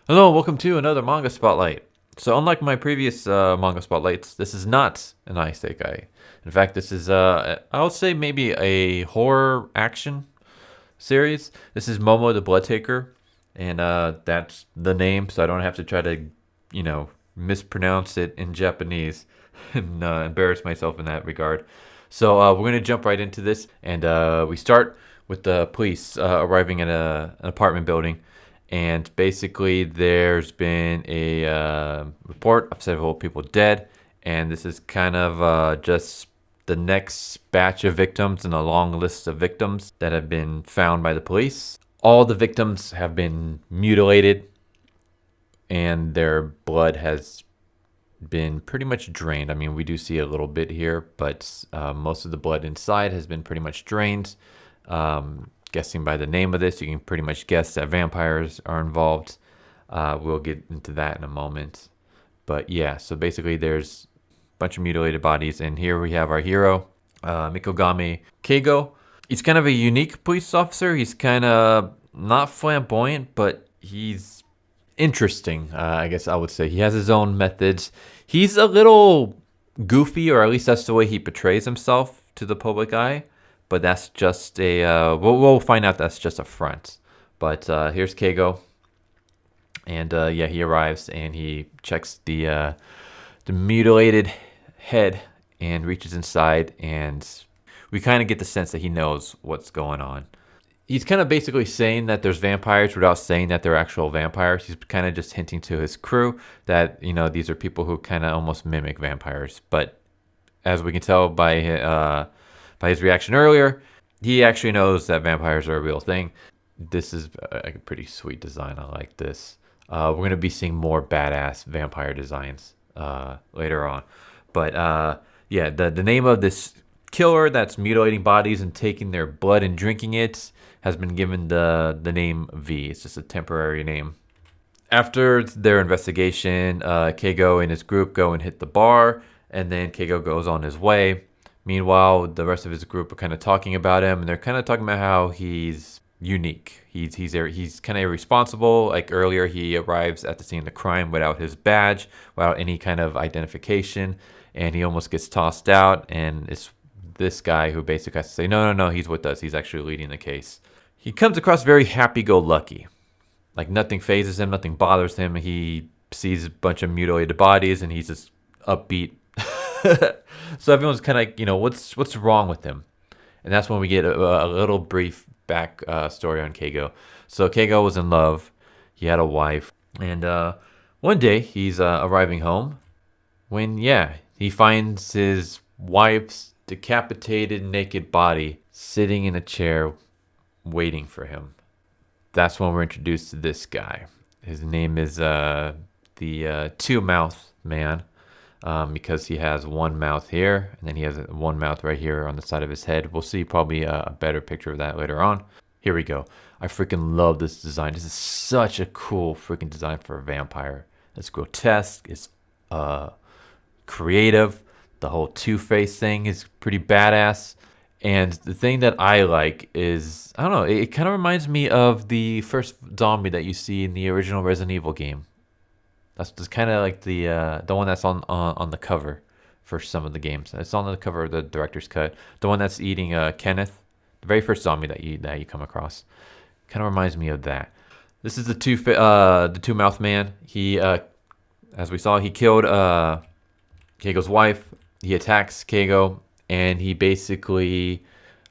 Hello, welcome to another manga spotlight. So, unlike my previous manga spotlights, this is not an isekai. In fact, this is I would say maybe a horror action series. This is Momo the Blood Taker, and that's the name, so I don't have to try to, mispronounce it in Japanese and embarrass myself in that regard. So we're gonna jump right into this, and we start with the police arriving at an apartment building. And basically, there's been a report of several people dead, and this is kind of just the next batch of victims in a long list of victims that have been found by the police. All the victims have been mutilated, and their blood has been pretty much drained. I mean, we do see a little bit here, but most of the blood inside has been pretty much drained. Guessing by the name of this, you can pretty much guess that vampires are involved. We'll get into that in a moment. But yeah, so basically there's a bunch of mutilated bodies, and here we have our hero, Mikogami Keigo. He's kind of a unique police officer. He's kind of not flamboyant, but he's interesting, I guess I would say. He has his own methods. He's a little goofy, or at least that's the way he portrays himself to the public eye. But that's just a, we'll find out that's just a front. But here's Keigo. And yeah, he arrives and he checks the mutilated head and reaches inside. And we kind of get the sense that he knows what's going on. He's kind of basically saying that there's vampires without saying that they're actual vampires. He's kind of just hinting to his crew that, these are people who kind of almost mimic vampires. But as we can tell by his reaction earlier, he actually knows that vampires are a real thing. This is a pretty sweet design. I like this. We're going to be seeing more badass vampire designs later on. But yeah, the name of this killer that's mutilating bodies and taking their blood and drinking it has been given the name V. It's just a temporary name. After their investigation, Keigo and his group go and hit the bar, and then Keigo goes on his way. Meanwhile, the rest of his group are kind of talking about him, and they're kind of talking about how he's unique. He's kind of irresponsible. Like earlier, he arrives at the scene of the crime without his badge, without any kind of identification, and he almost gets tossed out. And it's this guy who basically has to say, no, he's with us. He's actually leading the case. He comes across very happy-go-lucky. Like nothing phases him, nothing bothers him. He sees a bunch of mutilated bodies, and he's just upbeat. So everyone's kind of like, what's wrong with him? And that's when we get a little brief back story on Keigo. So Keigo was in love. He had a wife. And one day he's arriving home when, he finds his wife's decapitated naked body sitting in a chair waiting for him. That's when we're introduced to this guy. His name is the two-mouth man. Because he has one mouth here, and then he has one mouth right here on the side of his head. We'll see probably a better picture of that later on. Here we go. I freaking love this design. This is such a cool freaking design for a vampire. It's grotesque. It's creative. The whole two-face thing is pretty badass. And the thing that I like is, I don't know, it kind of reminds me of the first zombie that you see in the original Resident Evil game. That's kind of like the one that's on the cover for some of the games. It's on the cover of the director's cut. The one that's eating Kenneth, the very first zombie that you come across, kind of reminds me of that. This is the two-mouth man. He, as we saw, he killed Keigo's wife. He attacks Keigo, and he basically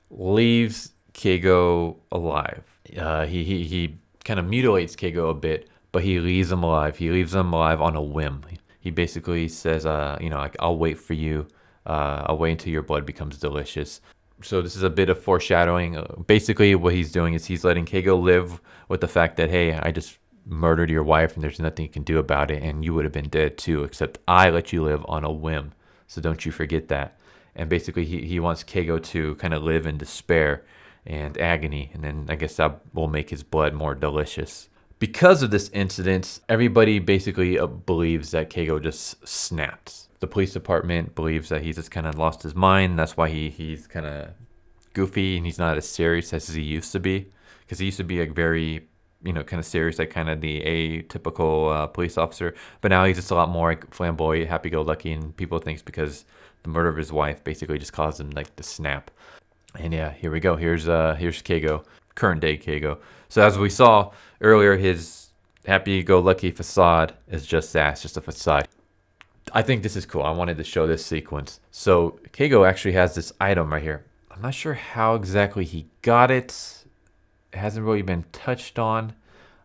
leaves Keigo alive. He kind of mutilates Keigo a bit. But he leaves him alive. He leaves him alive on a whim. He basically says, like, I'll wait for you. I'll wait until your blood becomes delicious. So this is a bit of foreshadowing. Basically, what he's doing is he's letting Keigo live with the fact that, hey, I just murdered your wife and there's nothing you can do about it. And you would have been dead too, except I let you live on a whim. So don't you forget that. And basically, he wants Keigo to kind of live in despair and agony. And then I guess that will make his blood more delicious. Because of this incident, everybody basically believes that Keigo just snapped. The police department believes that he's just kind of lost his mind. That's why he's kind of goofy and he's not as serious as he used to be. Because he used to be a very kind of serious, like kind of the atypical police officer. But now he's just a lot more like flamboyant, happy-go-lucky, and people think because the murder of his wife basically just caused him like to snap. And yeah, here we go. Here's Keigo, current day Keigo. So as we saw earlier, his happy-go-lucky facade is just that, it's just a facade. I think this is cool. I wanted to show this sequence. So Keigo actually has this item right here. I'm not sure how exactly he got it. It hasn't really been touched on.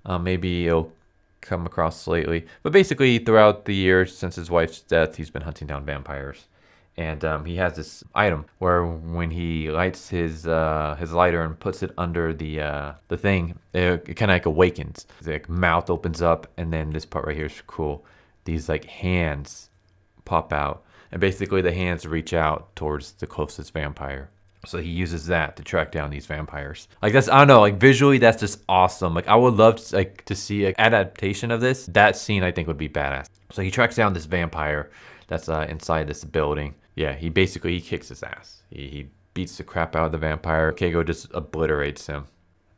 Maybe it'll come across lately. But basically, throughout the years since his wife's death, he's been hunting down vampires. And he has this item where when he lights his lighter and puts it under the thing, it kind of like awakens. His like mouth opens up, and then this part right here is cool. These like hands pop out, and basically the hands reach out towards the closest vampire. So he uses that to track down these vampires. Like that's, I don't know, like visually that's just awesome. Like I would love to see an adaptation of this. That scene I think would be badass. So he tracks down this vampire that's inside this building. Yeah, he kicks his ass. He beats the crap out of the vampire. Keigo just obliterates him.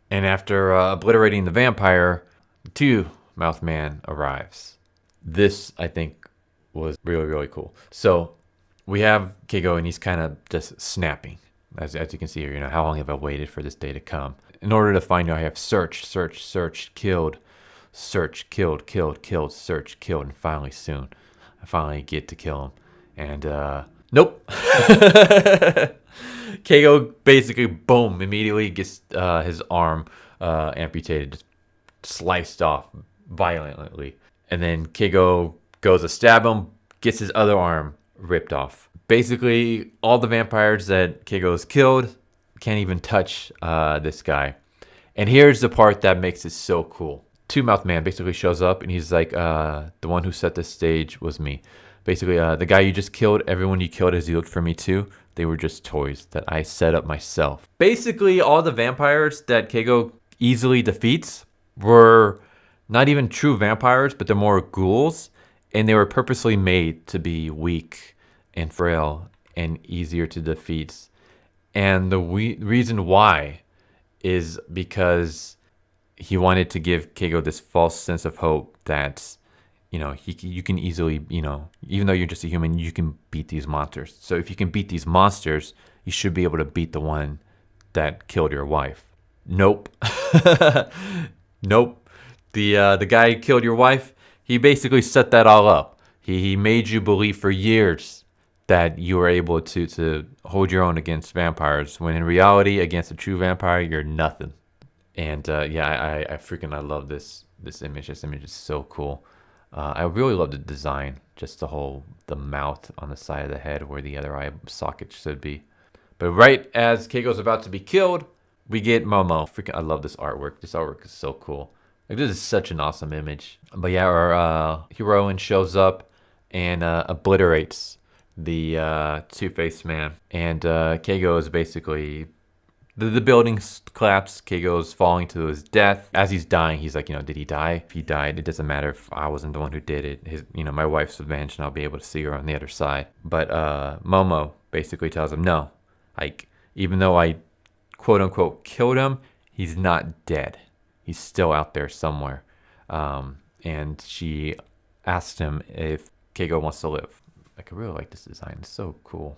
And after obliterating the vampire, the two-mouth man arrives. This I think was really, really cool. So we have Keigo and he's kind of just snapping. As you can see here, how long have I waited for this day to come? In order to find out, I have searched, killed, searched, killed, searched, killed, and finally soon, I finally get to kill him. And nope. Keigo basically, boom, immediately gets his arm amputated, just sliced off violently. And then Keigo goes to stab him, gets his other arm ripped off. Basically, all the vampires that Keigo's killed can't even touch this guy. And here's the part that makes it so cool. Two-Mouth Man basically shows up and he's like, the one who set the stage was me. Basically, the guy you just killed, everyone you killed as you looked for me too, they were just toys that I set up myself. Basically, all the vampires that Keigo easily defeats were not even true vampires, but they're more ghouls. And they were purposely made to be weak and frail and easier to defeat. And the reason why is because he wanted to give Keigo this false sense of hope that, you can easily, even though you're just a human, you can beat these monsters. So if you can beat these monsters, you should be able to beat the one that killed your wife. Nope. Nope. The guy who killed your wife, he basically set that all up. He made you believe for years that you were able to hold your own against vampires, when in reality, against a true vampire, you're nothing. And yeah, I love this image. This image is so cool. I really love the design, just the mouth on the side of the head where the other eye socket should be. But right as Keigo's about to be killed, we get Momo. I love this artwork. This artwork is so cool. Like, this is such an awesome image. But yeah, our heroine shows up and obliterates the two-faced man. And Keigo is basically... The building collapsed. Keigo's falling to his death. As he's dying, he's like, did he die? If he died, it doesn't matter if I wasn't the one who did it. My wife's avenged and I'll be able to see her on the other side. But Momo basically tells him, no, like, even though I quote-unquote killed him, he's not dead. He's still out there somewhere. And she asked him if Keigo wants to live. Like, I really like this design. It's so cool.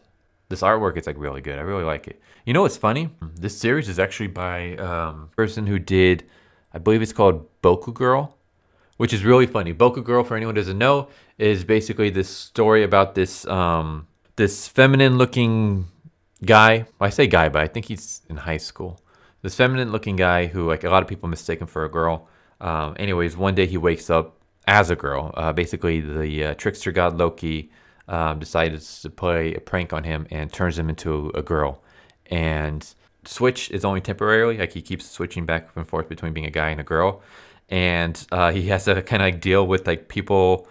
This artwork is like really good. I really like it. You know what's funny? This series is actually by a person who did, I believe it's called Boku Girl, which is really funny. Boku Girl, for anyone who doesn't know, is basically this story about this this feminine-looking guy. Well, I say guy, but I think he's in high school. This feminine-looking guy who, like, a lot of people mistake him for a girl. Anyways, one day he wakes up as a girl. Basically, the trickster god Loki decided to play a prank on him and turns him into a girl. And switch is only temporarily. Like, he keeps switching back and forth between being a guy and a girl. And he has to kind of like deal with like people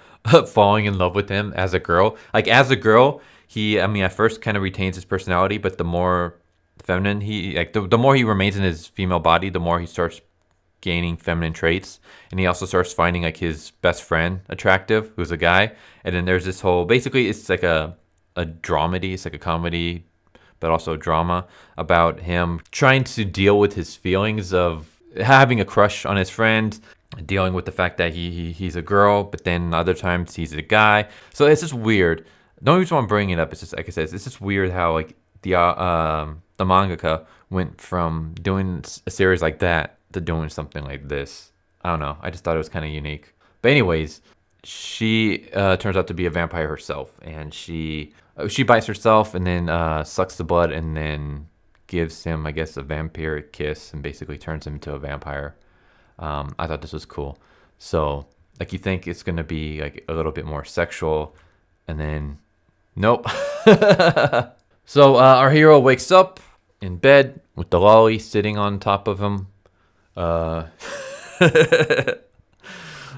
falling in love with him as a girl. Like, as a girl, at first kind of retains his personality, but the more feminine the more he remains in his female body, the more he starts gaining feminine traits. And he also starts finding like his best friend attractive, who's a guy. And then there's this whole, basically it's like a dramedy. It's like a comedy, but also a drama about him trying to deal with his feelings of having a crush on his friend, dealing with the fact that he's a girl, but then other times he's a guy. So it's just weird. The only reason why I'm bringing it up is just like I said, it's just weird how like the mangaka went from doing a series like that to doing something like this. I don't know. I just thought it was kind of unique. But anyways, she turns out to be a vampire herself, and she bites herself and then sucks the blood and then gives him, I guess, a vampiric kiss and basically turns him into a vampire. I thought this was cool. So like you think it's gonna be like a little bit more sexual, and then nope. So our hero wakes up in bed with the lolly sitting on top of him.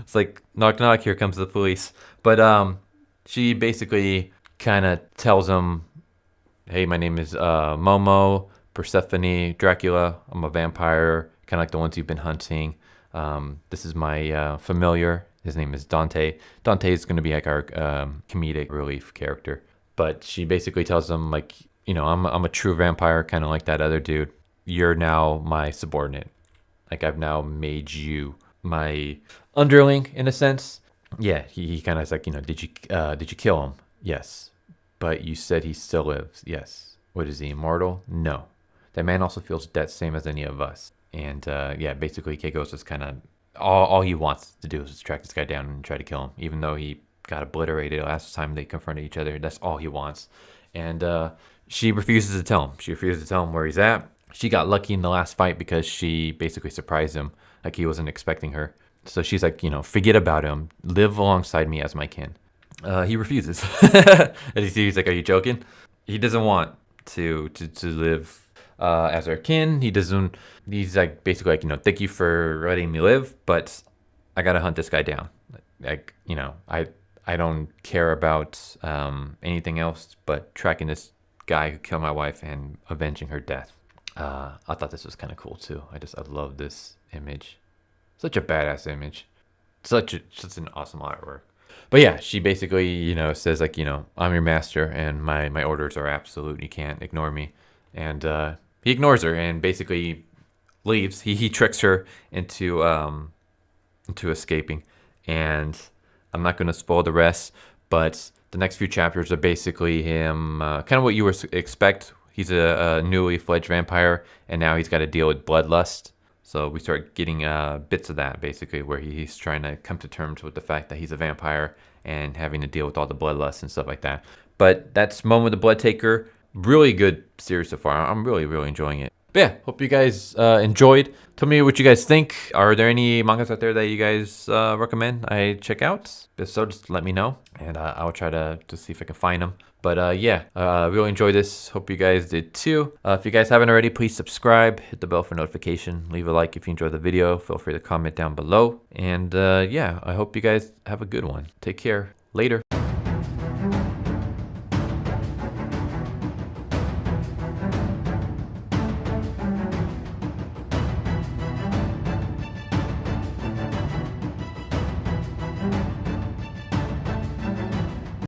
It's like, knock knock, here comes the police. But she basically kind of tells him, hey, my name is Momo, Persephone, Dracula. I'm a vampire, kind of like the ones you've been hunting. This is my familiar. His name is Dante. Dante is going to be like our comedic relief character. But she basically tells him, like, you know, I'm a true vampire, kind of like that other dude. You're now my subordinate. Like, I've now made you my underling in a sense. Yeah, he kind of is like, you know, did you kill him? Yes. But you said he still lives. Yes. What is he, immortal? No. That man also feels death, same as any of us. And yeah, basically Keigo's just kind of all he wants to do is just track this guy down and try to kill him, even though he got obliterated last time they confronted each other. That's all he wants. And she refuses to tell him. She refuses to tell him where he's at. She got lucky in the last fight because she basically surprised him, like he wasn't expecting her. So she's like, you know, forget about him. Live alongside me as my kin. He refuses. And he's like, are you joking? He doesn't want to live as our kin. He doesn't. He's like basically like, you know, thank you for letting me live, but I gotta hunt this guy down. Like, you know, I don't care about anything else but tracking this guy who killed my wife and avenging her death. I thought this was kind of cool too. I love this image. Such a badass image. Such an awesome artwork. But yeah, she basically, you know, says like, you know, I'm your master and my orders are absolute. You can't ignore me. And he ignores her and basically leaves. He tricks her into escaping. And I'm not going to spoil the rest, but the next few chapters are basically him, kind of what you would expect. He's a newly fledged vampire, and now he's got to deal with bloodlust. So we start getting bits of that, basically, where he's trying to come to terms with the fact that he's a vampire and having to deal with all the bloodlust and stuff like that. But that's Momo the Blood Taker. Really good series so far. I'm really, really enjoying it. But yeah, hope you guys enjoyed. Tell me what you guys think. Are there any mangas out there that you guys recommend I check out? If so, just let me know, and I'll try to see if I can find them. But yeah, really enjoyed this. Hope you guys did too. If you guys haven't already, please subscribe, hit the bell for notification, leave a like if you enjoyed the video. Feel free to comment down below. And yeah, I hope you guys have a good one. Take care. Later.